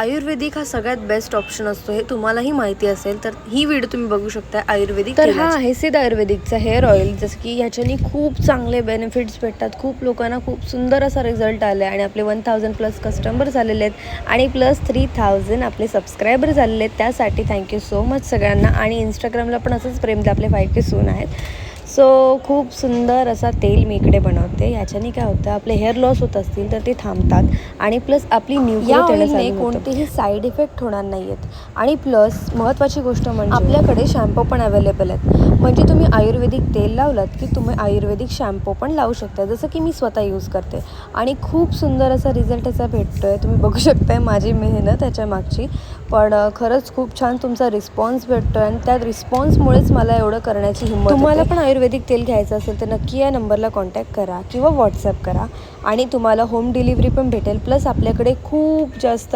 आयुर्वेदिक हा सगळ्यात best option असतो, हे तुम्हालाही माहिती असेल. तर ही व्हिडिओ तुम्ही बघू शकता आयुर्वेदिक. तर हा आहे सिद्ध आयुर्वेदिकचा हेअर ऑइल, जसं की ह्याच्यानी खूप चांगले बेनिफिट्स भेटतात. खूप लोकांना खूप सुंदर असा रिझल्ट आला आहे आणि आपले 1000+ कस्टमर झालेले आहेत आणि प्लस 3000 आपले सबस्क्रायबर झालेले आहेत. त्यासाठी थँक्यू सो मच सगळ्यांना. आणि इंस्टाग्रामला पण असंच प्रेम द्या, आपले 5K सून आहेत. सो खूप सुंदर असा तेल मी इकडे बनवते. ह्याच्याने काय होतं, आपले हेअर लॉस होत असतील तर ते थांबतात आणि प्लस आपली ऑइलने कोणतेही साईड इफेक्ट होणार नाही आहेत. आणि प्लस महत्त्वाची गोष्ट म्हणजे आपल्याकडे शॅम्पू पण अवेलेबल आहेत. म्हणजे तुम्ही आयुर्वेदिक तेल लावलात की तुम्ही आयुर्वेदिक शॅम्पू पण लावू शकता, जसं की मी स्वतः यूज करते आणि खूप सुंदर असा रिझल्ट याचा भेटतो आहे. तुम्ही बघू शकताय माझी मेहनत त्याच्या मागची. पण खरंच खूप छान तुमचा रिस्पॉन्स भेटतो आहे आणि त्या रिस्पॉन्समुळेच मला एवढं करण्याची हिंमत होते. तुम्हाला पण आयुर्वेदिक तेल घ्यायचं असेल तर नक्की या नंबरला कॉन्टॅक्ट करा किंवा व्हॉट्सअप करा आणि तुम्हाला होम डिलिव्हरी पण भेटेल. प्लस आपल्याकडे खूप जास्त